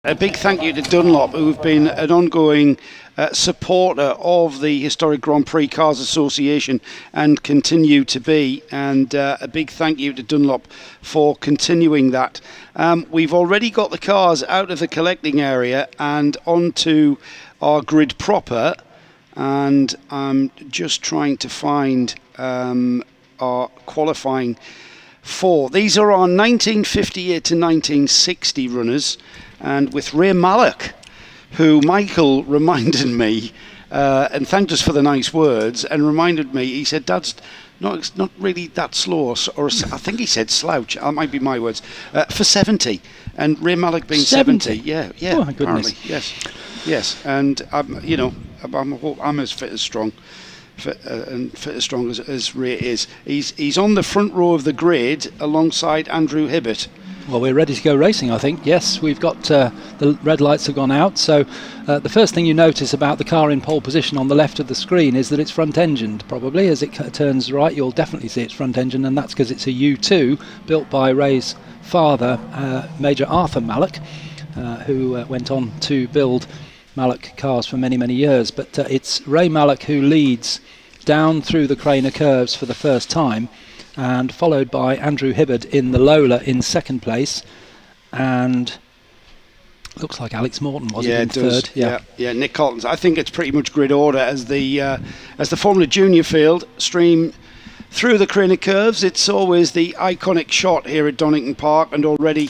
A big thank you to Dunlop, who've been an ongoing supporter of the Historic Grand Prix Cars Association and continue to be. And a big thank you to Dunlop for continuing that. We've already got the cars out of the collecting area and onto our grid proper. And I'm just trying to find our qualifying for. These are our 1958 to 1960 runners. And with Ray Mallock, who Michael reminded me and thanked us for the nice words, and reminded me, he said, Dad's not really that slow, or I think he said slouch, that might be my words, for 70. And Ray Mallock being 70. Yeah. Oh, my goodness. Yes. And, I'm as fit as strong. And fit as strong as Ray is. He's on the front row of the grid alongside Andrew Hibbert. Well, we're ready to go racing, I think. Yes, we've got the red lights have gone out. So the first thing you notice about the car in pole position on the left of the screen is that it's front-engined, probably. As it turns right, you'll definitely see it's front-engined, and that's because it's a U2 built by Ray's father, Major Arthur Mallock, who went on to build Mallock cars for many, many years. But it's Ray Mallock who leads down through the Craner curves for the first time, and followed by Andrew Hibbert in the Lola in second place, and looks like Alex Morton was in third. Yeah, Nick Colton's. I think it's pretty much grid order as the Formula Junior field stream through the Craner curves. It's always the iconic shot here at Donington Park, and already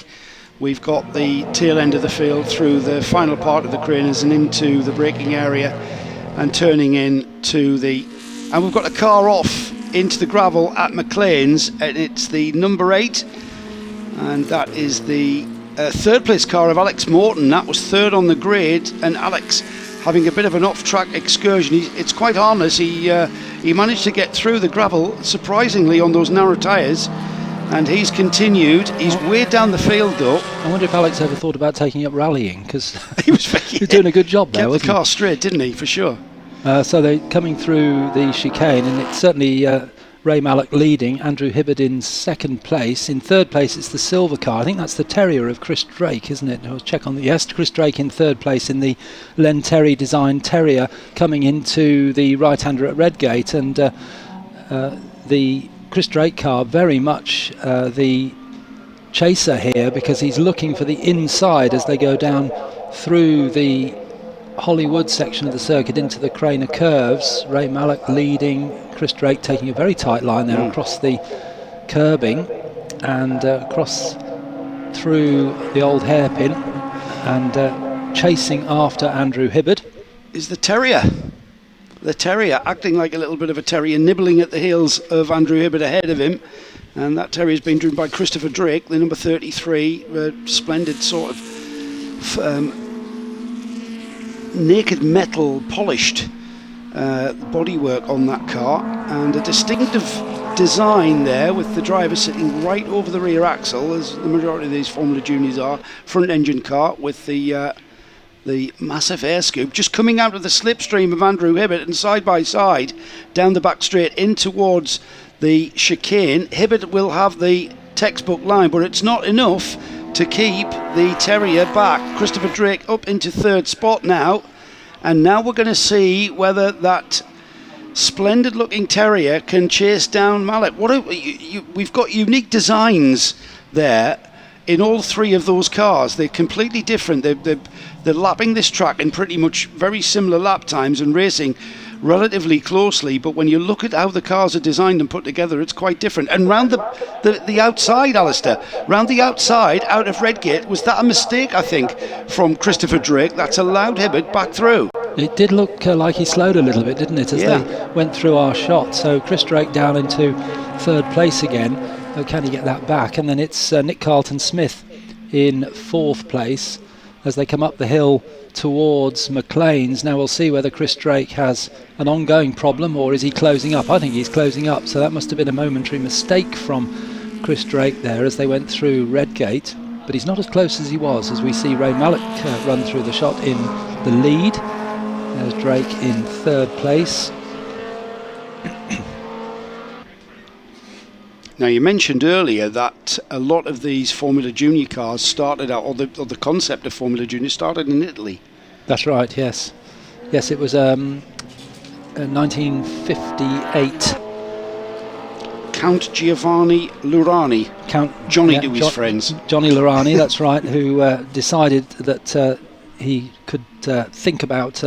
we've got the tail end of the field through the final part of the Craners and into the braking area and turning into and we've got a car off into the gravel at McLean's, and it's the number 8, and that is the third place car of Alex Morton. That was third on the grid, and Alex having a bit of an off-track excursion. It's quite harmless. He managed to get through the gravel surprisingly on those narrow tyres, and he's continued. He's way down the field though. I wonder if Alex ever thought about taking up rallying, because he was doing a good job there. Kept the car straight, didn't he? For sure. So they're coming through the chicane, and it's certainly Ray Mallock leading, Andrew Hibbert in second place. In third place, it's the silver car. I think that's the Terrier of Chris Drake, isn't it? I'll check on the... Yes, Chris Drake in third place in the Len Terry designed Terrier, coming into the right-hander at Redgate. And the Chris Drake car, very much the chaser here, because he's looking for the inside as they go down through the Hollywood section of the circuit into the Craner curves. Ray Mallock leading, Chris Drake taking a very tight line there across the curbing and across through the old hairpin, and chasing after Andrew Hibbert is the Terrier acting like a little bit of a terrier, nibbling at the heels of Andrew Hibbert ahead of him. And that terrier has been driven by Christopher Drake, the number 33, splendid sort of naked metal polished bodywork on that car, and a distinctive design there with the driver sitting right over the rear axle, as the majority of these Formula Juniors are. Front engine car with the massive air scoop just coming out of the slipstream of Andrew Hibbert, and side by side down the back straight in towards the chicane. Hibbert will have the textbook line, but it's not enough to keep the Terrier back. Christopher Drake up into third spot now, and now we're going to see whether that splendid looking Terrier can chase down Mallock. We've got unique designs there in all three of those cars. They're completely different. They're lapping this track in pretty much very similar lap times and racing relatively closely, but when you look at how the cars are designed and put together, it's quite different. And round the outside, Alistair, round the outside out of Redgate, was that a mistake, I think, from Christopher Drake that's allowed Hibbert back through? It did look like he slowed a little bit, didn't it, as they went through our shot. So Chris Drake down into third place again. Can he get that back? And then it's Nick Carlton Smith in fourth place as they come up the hill towards McLean's. Now we'll see whether Chris Drake has an ongoing problem, or is he closing up. I think he's closing up, so that must have been a momentary mistake from Chris Drake there as they went through Redgate, but he's not as close as he was, as we see Ray Mallock run through the shot in the lead. There's Drake in third place. Now, you mentioned earlier that a lot of these Formula Junior cars started out, or the concept of Formula Junior started in Italy. That's right, yes. Yes, it was 1958. Count Giovanni Lurani. Johnny to his friends. Johnny Lurani, that's right, who decided that he could think about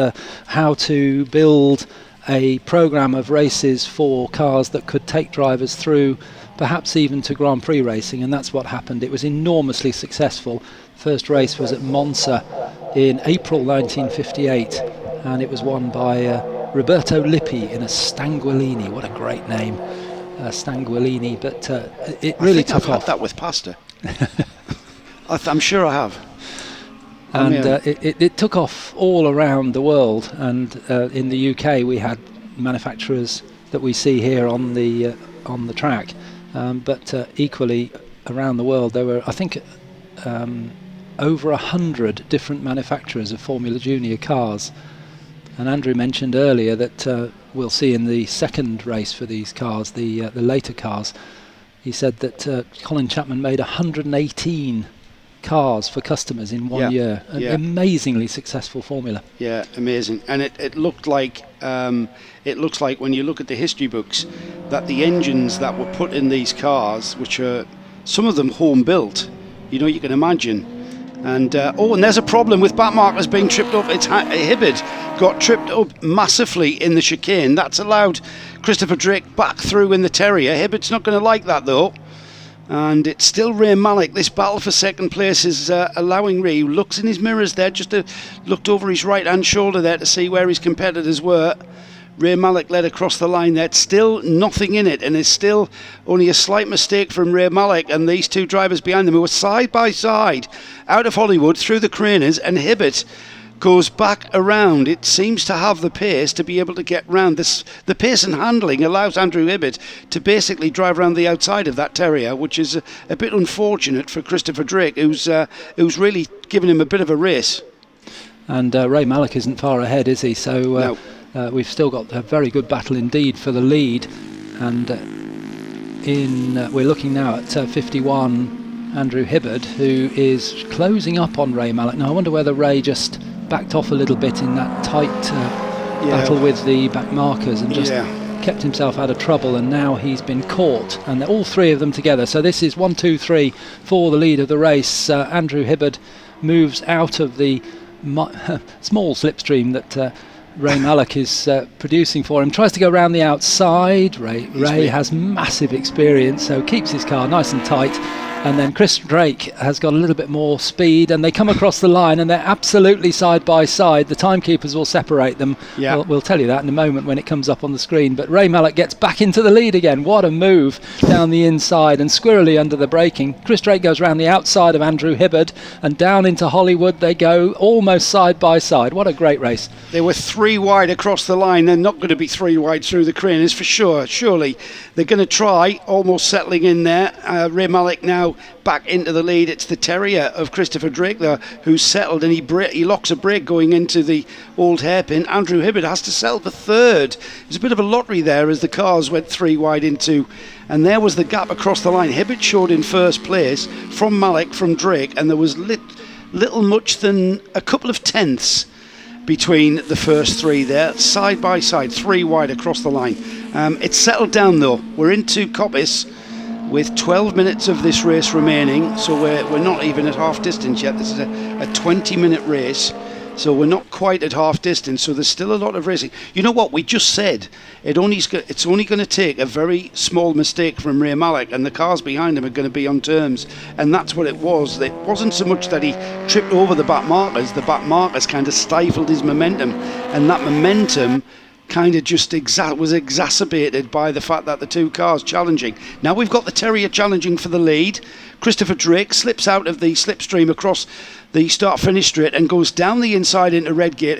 how to build a programme of races for cars that could take drivers through, perhaps even to Grand Prix racing, and that's what happened. It was enormously successful. First race was at Monza in April 1958, and it was won by Roberto Lippi in a Stanguellini. What a great name, Stanguellini! But it really took off. I've had that with pasta. I'm sure I have. And it took off all around the world, and in the UK we had manufacturers that we see here on the track, but equally around the world there were, I think, over 100 different manufacturers of Formula Junior cars. And Andrew mentioned earlier that we'll see in the second race for these cars, the later cars, he said that Colin Chapman made 118 cars for customers in 1 year. An amazingly successful formula. Yeah, amazing. And it looked like looks like when you look at the history books that the engines that were put in these cars, which are some of them home built, you can imagine. And and there's a problem with back markers being tripped up. It's Hibbard got tripped up massively in the chicane. That's allowed Christopher Drake back through in the Terrier. Hibbard's not going to like that though. And it's still Ray Malik. This battle for second place is allowing Ray, who looks in his mirrors there, looked over his right hand shoulder there to see where his competitors were. Ray Malik led across the line there. It's still nothing in it, and it's still only a slight mistake from Ray Malik and these two drivers behind them who are side by side out of Hollywood through the craners, and Hibbert goes back around. It seems to have the pace to be able to get round this. The pace and handling allows Andrew Hibbert to basically drive around the outside of that Terrier, which is a bit unfortunate for Christopher Drake, who's really given him a bit of a race. And Ray Malik isn't far ahead, is he? So no. We've still got a very good battle indeed for the lead, and we're looking now at 51 Andrew Hibbard, who is closing up on Ray Malik. Now I wonder whether Ray just backed off a little bit in that tight battle with the back markers and just kept himself out of trouble, and now he's been caught, and they're all three of them together. So this is 1, 2, 3 for the lead of the race. Andrew Hibbard moves out of the small slipstream that Ray Malik is producing for him, tries to go around the outside. Ray has massive experience, so keeps his car nice and tight. And then Chris Drake has got a little bit more speed, and they come across the line, and they're absolutely side by side. The timekeepers will separate them. Yeah. We'll tell you that in a moment when it comes up on the screen. But Ray Malik gets back into the lead again. What a move down the inside and squirrely under the braking. Chris Drake goes around the outside of Andrew Hibbard, and down into Hollywood they go, almost side by side. What a great race. They were 3 wide across the line. They're not going to be 3 wide through the craners for sure. Surely they're going to try, almost settling in there. Ray Malik now back into the lead. It's the Terrier of Christopher Drake there who's settled, and he locks a brake going into the old hairpin. Andrew Hibbard has to settle for third. It was a bit of a lottery there as the cars went 3 wide into, and there was the gap across the line. Hibbard showed in first place from Malik, from Drake, and there was little much than a couple of tenths between the first 3 there, side by side, 3 wide across the line. It's settled down though. We're into Coppice with 12 minutes of this race remaining, so we're not even at half distance yet. This is a 20-minute race, so we're not quite at half distance, so there's still a lot of racing. You know what, we just said it's only going to take a very small mistake from Ray Malik, and the cars behind him are going to be on terms, and that's what it was. It wasn't so much that he tripped over the back markers kind of stifled his momentum, and that momentum kind of just was exacerbated by the fact that the 2 cars challenging. Now we've got the Terrier challenging for the lead. Christopher Drake slips out of the slipstream across the start-finish straight and goes down the inside into Redgate.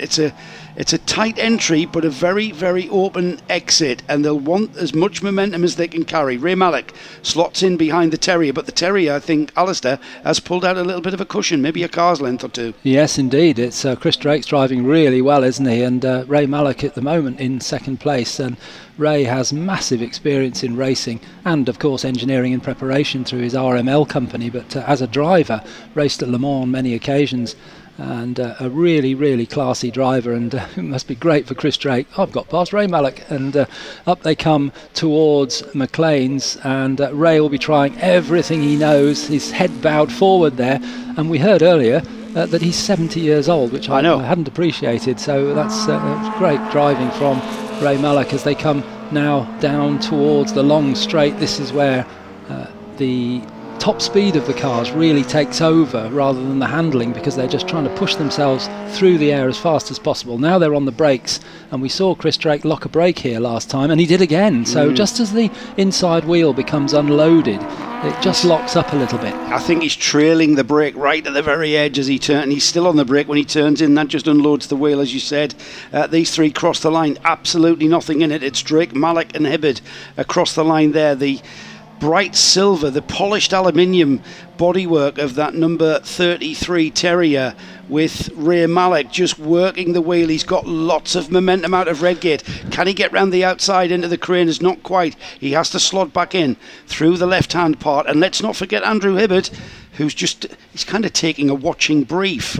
It's a tight entry, but a very, very open exit, and they'll want as much momentum as they can carry. Ray Mallock slots in behind the Terrier, but the Terrier, I think, Alistair, has pulled out a little bit of a cushion, maybe a car's length or two. Yes, indeed. It's Chris Drake's driving really well, isn't he? And Ray Mallock at the moment in second place. And Ray has massive experience in racing and, of course, engineering and preparation through his RML company. But as a driver, raced at Le Mans on many occasions. And a really, really classy driver, and it must be great for Chris Drake. I've got past Ray Mallock, and up they come towards McLean's, and Ray will be trying everything he knows, his head bowed forward there, and we heard earlier that he's 70 years old, which I hadn't appreciated, so that's great driving from Ray Mallock as they come now down towards the long straight. This is where the top speed of the cars really takes over rather than the handling, because they're just trying to push themselves through the air as fast as possible. Now they're on the brakes, and we saw Chris Drake lock a brake here last time, and he did again. So just as the inside wheel becomes unloaded, it just locks up a little bit. I think he's trailing the brake right at the very edge as he turns. He's still on the brake when he turns in. That just unloads the wheel, as you said. These three cross the line, absolutely nothing in it. It's Drake, Mallock and Hibbard across the line there. The bright silver, the polished aluminium bodywork of that number 33 Terrier, with Ray Mallock just working the wheel. He's got lots of momentum out of Redgate. Can he get round the outside into the craners? Not quite. He has to slot back in through the left-hand part. And let's not forget Andrew Hibbard, he's kind of taking a watching brief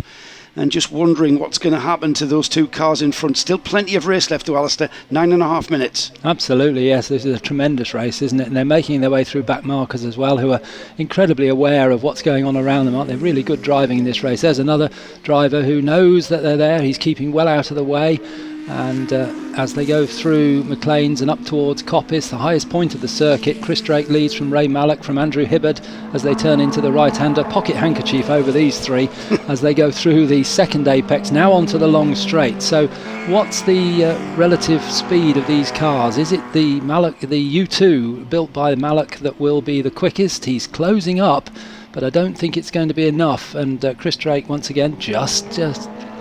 and just wondering what's going to happen to those two cars in front. Still plenty of race left to Alistair, 9.5 minutes. Absolutely, yes. This is a tremendous race, isn't it? And they're making their way through back markers as well, who are incredibly aware of what's going on around them, aren't they? Really good driving in this race. There's another driver who knows that they're there. He's keeping well out of the way. And as they go through McLean's and up towards Coppice, the highest point of the circuit, Chris Drake leads from Ray Mallock, from Andrew Hibbard as they turn into the right-hander. Pocket handkerchief over these three as they go through the second apex, now onto the long straight. So what's the relative speed of these cars? Is it the Mallock, the U2 built by Mallock, that will be the quickest? He's closing up, but I don't think it's going to be enough. And Chris Drake once again just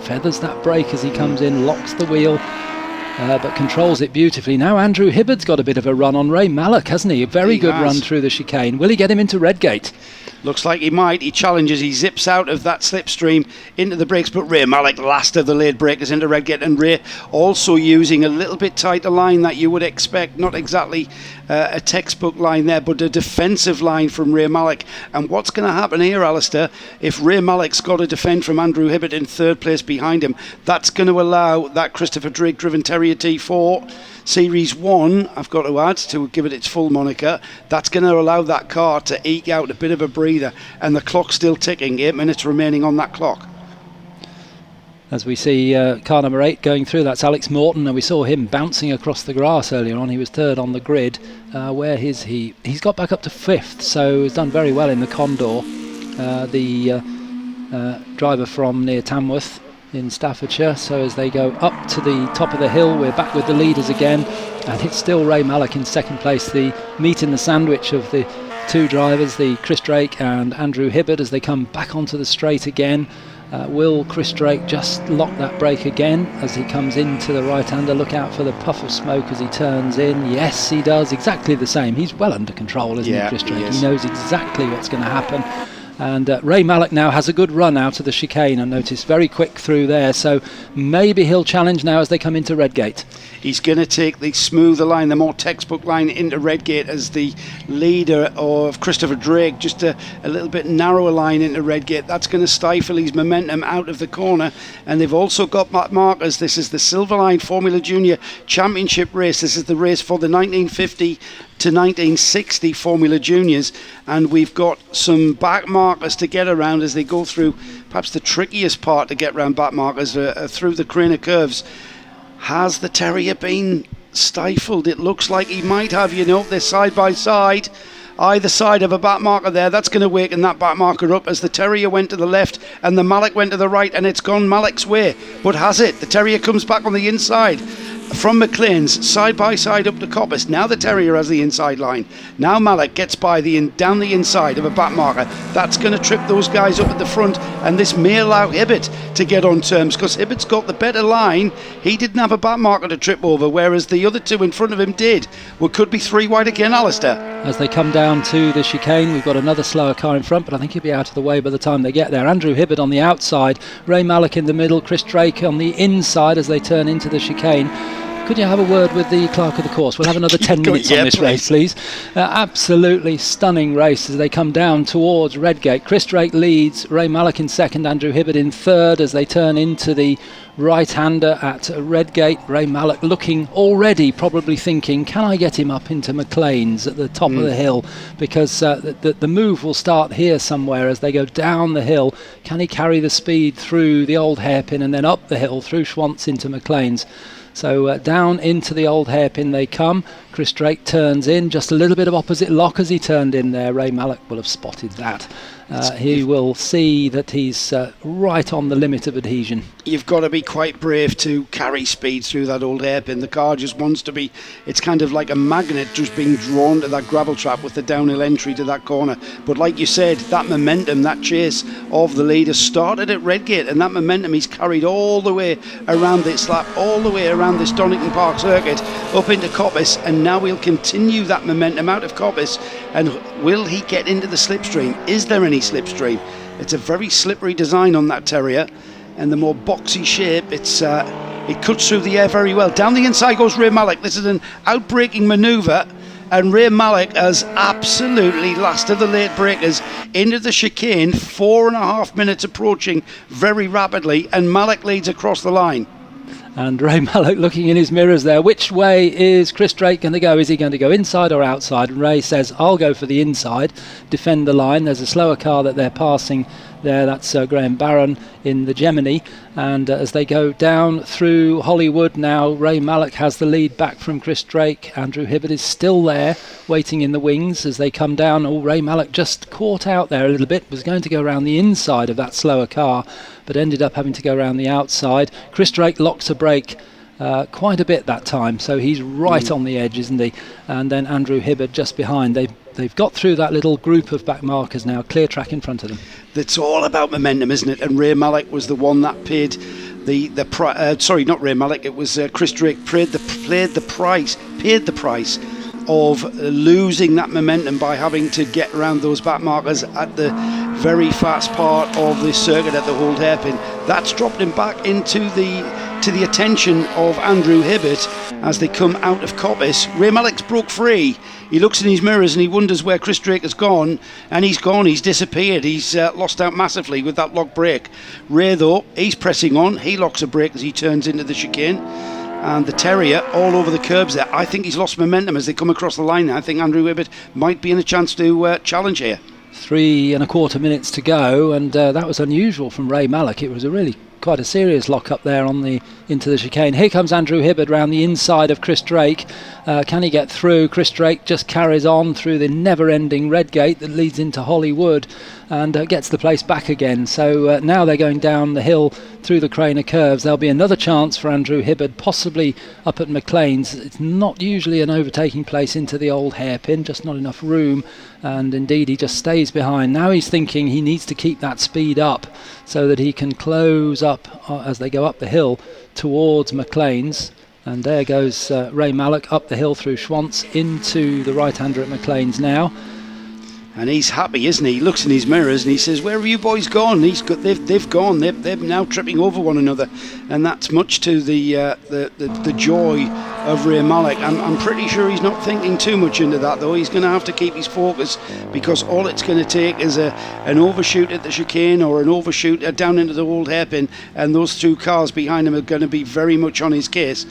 feathers that brake as he comes in, locks the wheel, but controls it beautifully. Now Andrew Hibbard's got a bit of a run on Ray Mallock, hasn't he? A very good run through the chicane. Will he get him into Redgate? Looks like he might. He challenges, he zips out of that slipstream into the brakes, but Ray Mallock, last of the late breakers into Redgate, and Ray also using a little bit tighter line that you would expect, not exactly a textbook line there, but a defensive line from Ray Mallock. And what's going to happen here, Alistair, if Ray Mallock's got to defend from Andrew Hibbard in third place behind him, that's going to allow that Christopher Drake driven Terrier T4 Series 1, I've got to add, to give it its full moniker, that's going to allow that car to eke out a bit of a breather, and the clock's still ticking, 8 minutes remaining on that clock. As we see car number 8 going through, that's Alex Morton, and we saw him bouncing across the grass earlier on. He was third on the grid. Where is he? He's got back up to 5th, so he's done very well in the Condor. The driver from near Tamworth in Staffordshire. So as they go up to the top of the hill, we're back with the leaders again, and it's still Ray Mallock in second place. The meat in the sandwich of the two drivers, the Chris Drake and Andrew Hibbard, as they come back onto the straight again. Will Chris Drake just lock that brake again as he comes into the right-hander? Look out for the puff of smoke as he turns in. Yes, he does exactly the same. He's well under control, isn't he, Chris Drake? He knows exactly what's going to happen. And Ray Mallock now has a good run out of the chicane, I noticed, very quick through there, so maybe he'll challenge now as they come into Redgate. He's going to take the smoother line, the more textbook line, into Redgate as the leader of Christopher Drake, just a little bit narrower line into Redgate. That's going to stifle his momentum out of the corner, and they've also got markers. This is the Silverline Formula Junior Championship race. This is the race for the 1950 to 1960 Formula Juniors, and we've got some back markers to get around as they go through perhaps the trickiest part to get around back markers through the Craner curves. Has the Terrier been stifled? It looks like he might have. They're side by side, either side of a back marker there. That's going to waken that back marker up as the Terrier went to the left and the Mallock went to the right, and it's gone Mallock's way. But has it? The Terrier comes back on the inside. from McLean's side by side up to Coppice. Now the Terrier has the inside line. Now Malek gets by down the inside of a back marker. That's going to trip those guys up at the front, and this may allow Hibbert to get on terms, because Hibbert's got the better line. He didn't have a back marker to trip over, whereas the other two in front of him did. Well, could be 3 wide again, Alistair. As they come down to the chicane, we've got another slower car in front, but I think he'll be out of the way by the time they get there. Andrew Hibbert on the outside, Ray Malek in the middle, Chris Drake on the inside as they turn into the chicane. Could you have a word with the clerk of the course? We'll have another 10 minutes on this race, please. Absolutely stunning race as they come down towards Redgate. Chris Drake leads, Ray Malek in second, Andrew Hibbert in third as they turn into the right-hander at Redgate. Ray Malek looking already, probably thinking, can I get him up into McLean's at the top of the hill? Because the move will start here somewhere as they go down the hill. Can he carry the speed through the old hairpin and then up the hill through Schwantz into McLean's? So down into the old hairpin they come. Chris Drake turns in, just a little bit of opposite lock as he turned in there. Ray Malek will have spotted that. He will see that he's right on the limit of adhesion. You've got to be quite brave to carry speed through that old hairpin. The car just wants to be, it's kind of like a magnet just being drawn to that gravel trap with the downhill entry to that corner. But like you said, that momentum, that chase of the leader started at Redgate, and that momentum he's carried all the way around this lap, all the way around this Donington Park circuit, up into Coppice, and now he'll continue that momentum out of Coppice. And will he get into the slipstream? Is there any slipstream? It's a very slippery design on that Terrier, and the more boxy shape, it cuts through the air very well. Down the inside goes Ray Malek. This is an outbreaking manoeuvre, and Ray Malek has absolutely last of the late breakers into the chicane. 4.5 minutes approaching very rapidly, and Malek leads across the line. And Ray Malek looking in his mirrors there. Which way is Chris Drake going to go? Is he going to go inside or outside? And Ray says, I'll go for the inside, defend the line. There's a slower car that they're passing there. That's Graham Barron in the Gemini. And as they go down through Hollywood now, Ray Malek has the lead back from Chris Drake. Andrew Hibbert is still there, waiting in the wings as they come down. Oh, Ray Malek just caught out there a little bit, was going to go around the inside of that slower car, but ended up having to go around the outside. Chris Drake locks a brake quite a bit that time, so he's right on the edge, isn't he? And then Andrew Hibbert just behind. They've got through that little group of back markers now, clear track in front of them. It's all about momentum, isn't it? And Ray Malek was the one that paid the price. Sorry, not Ray Malek. It was Chris Drake paid the price of losing that momentum by having to get around those back markers at the very fast part of the circuit at the old hairpin. That's dropped him back into the attention of Andrew Hibbert as they come out of Coppice. Ray Malek's broke free. He looks in his mirrors and he wonders where Chris Drake has gone, and he's gone, he's disappeared, he's lost out massively with that lock brake. Ray, though, he's pressing on, he locks a brake as he turns into the chicane, and the Terrier all over the curbs there. I think he's lost momentum as they come across the line. I think Andrew Hibbert might be in a chance to challenge here. 3.25 minutes to go, and that was unusual from Ray Malek. It was a really quite a serious lock up there into the chicane. Here comes Andrew Hibbert round the inside of Chris Drake. Can he get through? Chris Drake just carries on through the never-ending Redgate that leads into Hollywood and gets the place back again. So now they're going down the hill through the Craner curves. There'll be another chance for Andrew Hibbert, possibly up at McLean's. It's not usually an overtaking place into the old hairpin, just not enough room, and indeed he just stays behind. Now he's thinking he needs to keep that speed up so that he can close up as they go up the hill towards McLean's. And there goes Ray Malek up the hill through Schwantz into the right-hander at McLean's now. And he's happy, isn't he? He looks in his mirrors and he says, "Where have you boys gone?" They've gone. They're now tripping over one another, and that's much to the joy of Ray Malek. I'm pretty sure he's not thinking too much into that, though. He's going to have to keep his focus, because all it's going to take is an overshoot at the chicane or an overshoot down into the old hairpin, and those two cars behind him are going to be very much on his case.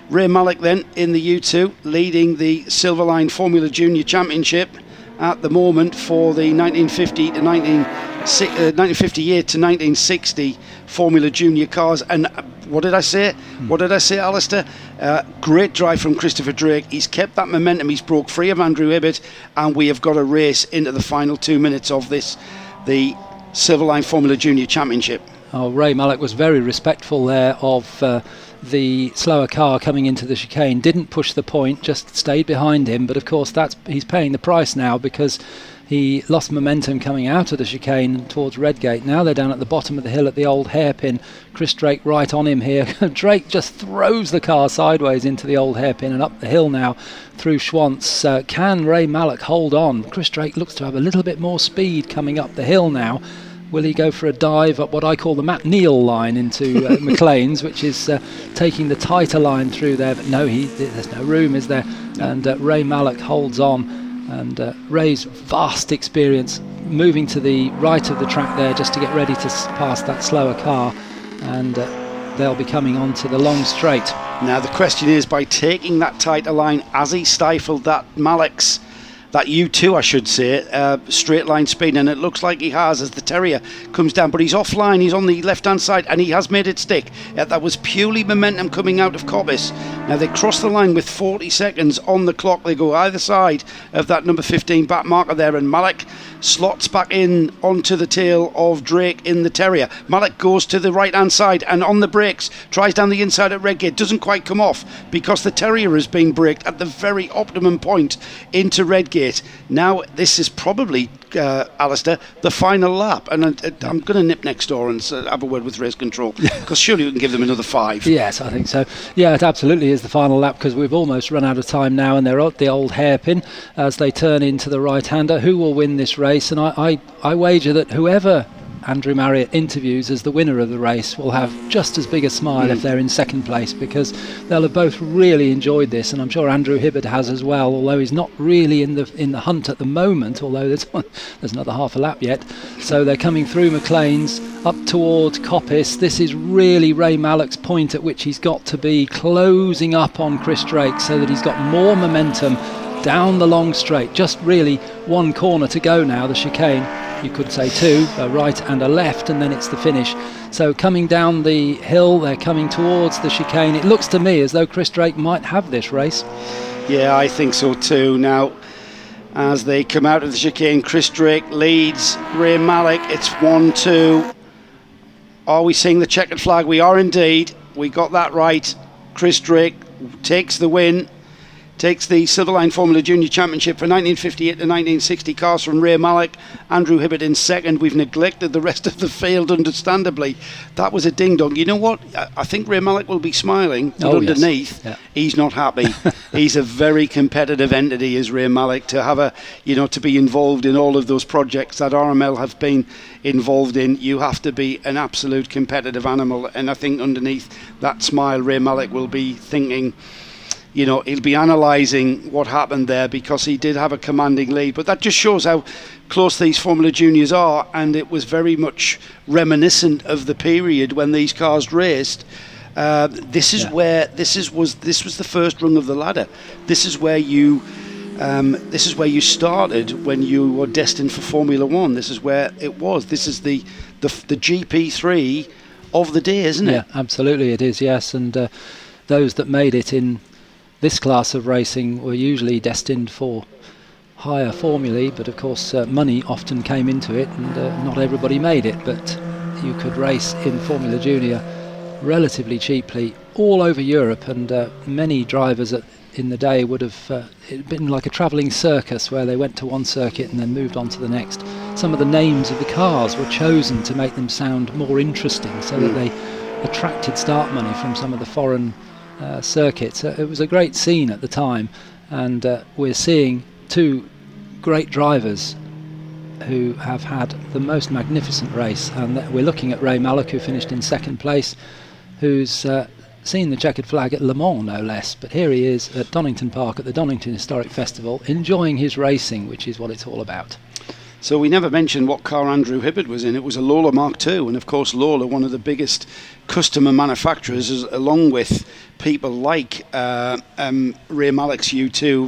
Ray Malek then in the U2, leading the Silverline Formula Junior Championship at the moment for the 1958 to 1960 Formula Junior cars. And what did I say? Alistair? Great drive from Christopher Drake. He's kept that momentum. He's broke free of Andrew Hibbert, and we have got a race into the final 2 minutes of the Silverline Formula Junior Championship. Ray Mallock was very respectful there of the slower car coming into the chicane, didn't push the point, just stayed behind him. But of course he's paying the price now, because he lost momentum coming out of the chicane towards Redgate. Now they're down at the bottom of the hill at the old hairpin. Chris Drake right on him here. Drake just throws the car sideways into the old hairpin and up the hill now through Schwantz. Can Ray Mallock hold on? Chris Drake looks to have a little bit more speed coming up the hill now. Will he go for a dive up what I call the Matt Neal line into McLean's, which is taking the tighter line through there? But no, there's no room, is there? And Ray Mallock holds on. And Ray's vast experience moving to the right of the track there just to get ready to pass that slower car, and they'll be coming on to the long straight. Now the question is, by taking that tighter line, has he stifled that Mallock's, that U2 I should say, straight line speed? And it looks like he has, as the Terrier comes down, but he's offline, he's on the left hand side, and he has made it stick. That was purely momentum coming out of Coppice. Now they cross the line with 40 seconds on the clock. They go either side of that number 15 back marker there, and Mallock slots back in onto the tail of Drake in the Terrier. Mallock goes to the right hand side and on the brakes tries down the inside at Redgate, doesn't quite come off because the Terrier has been braked at the very optimum point into Redgate. Now this is probably, Alistair, the final lap, and I'm going to nip next door and have a word with race control, because surely we can give them another 5. Yes, I think so. Yeah, it absolutely is the final lap, because we've almost run out of time now, and they're at the old hairpin as they turn into the right-hander. Who will win this race? And I wager that whoever Andrew Marriott interviews as the winner of the race will have just as big a smile if they're in second place, because they'll have both really enjoyed this, and I'm sure Andrew Hibbard has as well, although he's not really in the hunt at the moment, although there's another half a lap yet. So they're coming through McLean's up towards Coppice. This is really Ray Mallock's point at which he's got to be closing up on Chris Drake so that he's got more momentum down the long straight. Just really one corner to go now, the chicane. You could say 2, a right and a left, and then it's the finish. So coming down the hill, they're coming towards the chicane. It looks to me as though Chris Drake might have this race. Yeah, I think so too. Now, as they come out of the chicane, Chris Drake leads Ray Mallock. It's 1-2. Are we seeing the checkered flag? We are indeed. We got that right. Chris Drake takes the win. Takes the Silverline Formula Junior Championship for 1958 to 1960 cars from Ray Mallock. Andrew Hibbard in second. We've neglected the rest of the field, understandably. That was a ding-dong. You know what? I think Ray Mallock will be smiling, but underneath, he's not happy. He's a very competitive entity, is Ray Mallock, to have to be involved in all of those projects that RML have been involved in. You have to be an absolute competitive animal, and I think underneath that smile, Ray Mallock will be thinking, he'll be analysing what happened there, because he did have a commanding lead. But that just shows how close these Formula Juniors are, and it was very much reminiscent of the period when these cars raced. This was the first rung of the ladder. This is where you started when you were destined for Formula One. This is where it was. This is the GP3 of the day, isn't it? Yeah, absolutely it is. Yes, and those that made it in this class of racing were usually destined for higher formulae, but of course money often came into it, and not everybody made it. But you could race in Formula Junior relatively cheaply all over Europe, and many drivers in the day would have it'd been like a travelling circus where they went to one circuit and then moved on to the next. Some of the names of the cars were chosen to make them sound more interesting, so that they attracted start money from some of the foreign circuits. It was a great scene at the time, and we're seeing 2 great drivers who have had the most magnificent race, and we're looking at Ray Mallock, who finished in second place, who's seen the checkered flag at Le Mans no less, but here he is at Donington Park at the Donington Historic Festival, enjoying his racing, which is what it's all about. So we never mentioned what car Andrew Hibbard was in. It was a Lola Mark II, and of course Lola, one of the biggest customer manufacturers, along with people like Ray Mallock's U2,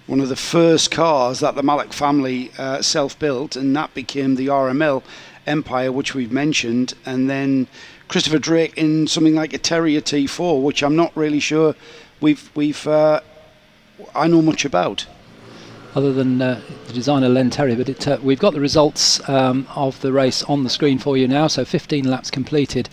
one of the first cars that the Mallock family self-built, and that became the RML Empire, which we've mentioned, and then Christopher Drake in something like a Terrier T4, which I'm not really sure I know much about. other than the designer Len Terry. But we've got the results of the race on the screen for you now. So 15 laps completed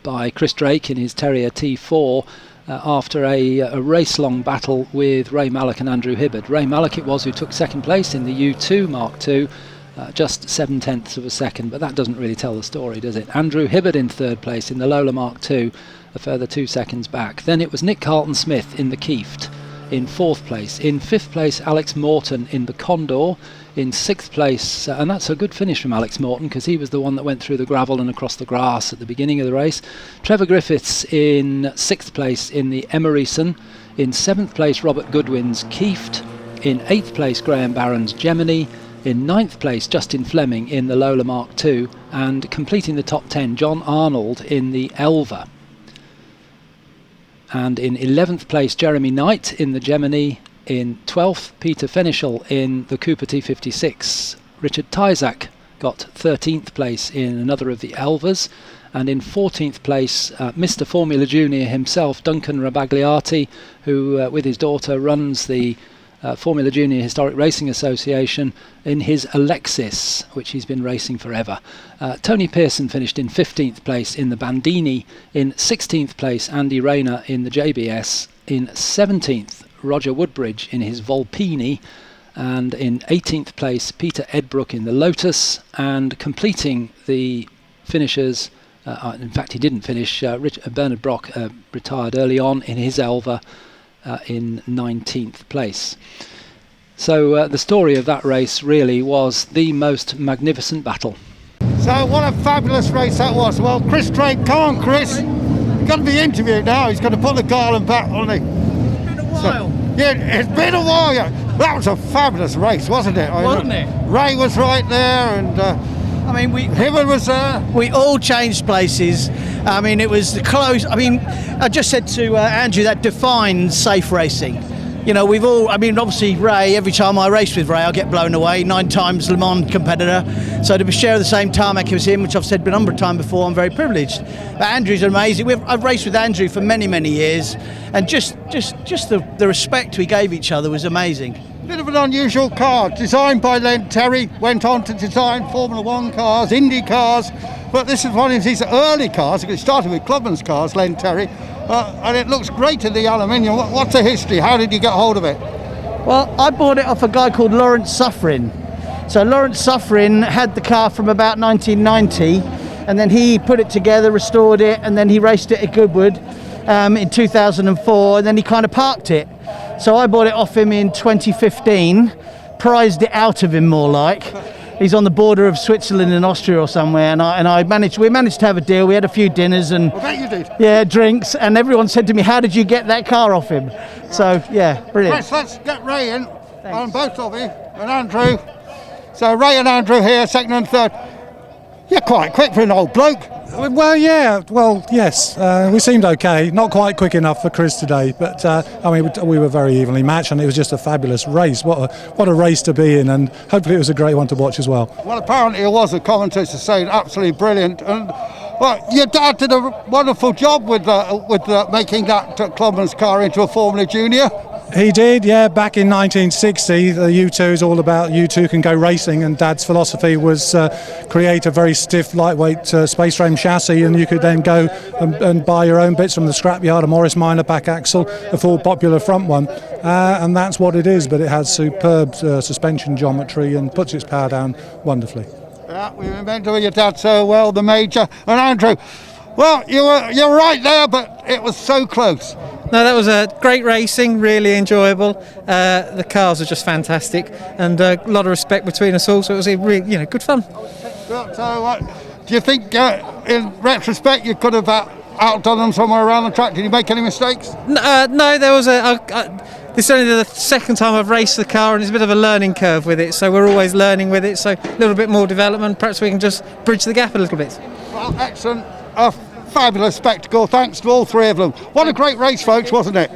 by Chris Drake in his Terrier T4 after a race-long battle with Ray Mallock and Andrew Hibbard. Ray Mallock it was who took second place in the U2 Mark II, just 7/10 of a second, but that doesn't really tell the story, does it? Andrew Hibbard in third place in the Lola Mark II, a further 2 seconds back. Then it was Nick Carlton-Smith in the Kieft in fourth place. In fifth place, Alex Morton in the Condor. In sixth place, and that's a good finish from Alex Morton because he was the one that went through the gravel and across the grass at the beginning of the race. Trevor Griffiths in sixth place in the Emeryson. In seventh place, Robert Goodwin's Kieft. In eighth place, Graham Barron's Gemini. In ninth place, Justin Fleming in the Lola Mark II. And completing the top 10, John Arnold in the Elva. And in 11th place, Jeremy Knight in the Gemini. In 12th, Peter Fenichel in the Cooper T56. Richard Tyzak got 13th place in another of the Elvas. And in 14th place, Mr. Formula Junior himself, Duncan Rabagliati, who with his daughter runs the Formula Junior Historic Racing Association, in his Alexis, which he's been racing forever. Tony Pearson finished in 15th place in the Bandini. In 16th place, Andy Rayner in the JBS. In 17th, Roger Woodbridge in his Volpini. And in 18th place, Peter Edbrook in the Lotus. And completing the finishers, in fact he didn't finish, Bernard Brock retired early on in his Elva in 19th place. So the story of that race really was the most magnificent battle. So what a fabulous race that was. Well, Chris Drake, come on Chris, you've got to be interviewed now. He's going to put the garland back on the... It's been a while. So, yeah, it's been a while. Yeah. That was a fabulous race, wasn't it? Wasn't it? Ray was right there, and I mean, Hibbard was there. we all changed places. I mean, it was close. I mean, I just said to Andrew, that defines safe racing. You know, we've all, I mean, obviously Ray, every time I race with Ray, I get blown away, 9 times Le Mans competitor. So to share the same tarmac as him, which I've said a number of times before, I'm very privileged. Andrew's amazing. I've raced with Andrew for many, many years. And just the respect we gave each other was amazing. Bit of an unusual car, designed by Len Terry, went on to design Formula One cars, Indy cars, but this is one of his early cars. It started with Clubman's cars, Len Terry, and it looks great in the aluminium. What's the history? How did you get hold of it? Well, I bought it off a guy called Lawrence Suffren. So Lawrence Suffren had the car from about 1990, and then he put it together, restored it, and then he raced it at Goodwood in 2004, and then he kind of parked it. So I bought it off him in 2015, prized it out of him more like. He's on the border of Switzerland and Austria or somewhere, and we managed to have a deal. We had a few dinners and I bet you did. Yeah, drinks, and everyone said to me, "How did you get that car off him?" So yeah, brilliant. Chris, let's get Ray in, and both of you, and Andrew. So Ray and Andrew here, second and third. You're quite quick for an old bloke. Well, yeah. Well, yes. We seemed okay. Not quite quick enough for Chris today, but I mean, we were very evenly matched, and it was just a fabulous race. What a race to be in, and hopefully it was a great one to watch as well. Well, apparently it was. The commentators saying absolutely brilliant, and well, your dad did a wonderful job with making that Clubman's car into a Formula Junior. He did, yeah. Back in 1960, the U2 is all about U2 can go racing, and Dad's philosophy was create a very stiff, lightweight space frame chassis, and you could then go and buy your own bits from the scrapyard, a Morris Minor back axle, a full popular front one, and that's what it is. But it has superb suspension geometry and puts its power down wonderfully. Yeah, we remember your dad so well, the Major. And Andrew, well, you're right there, but it was so close. No, that was a great racing, really enjoyable. The cars are just fantastic, and a lot of respect between us all. So it was a really, good fun. So, do you think, in retrospect, you could have outdone them somewhere around the track? Did you make any mistakes? No, there was this is only the second time I've raced the car, and it's a bit of a learning curve with it. So we're always learning with it. So a little bit more development. Perhaps we can just bridge the gap a little bit. Well, excellent. Fabulous spectacle. Thanks to all three of them. What a great race, folks, wasn't it?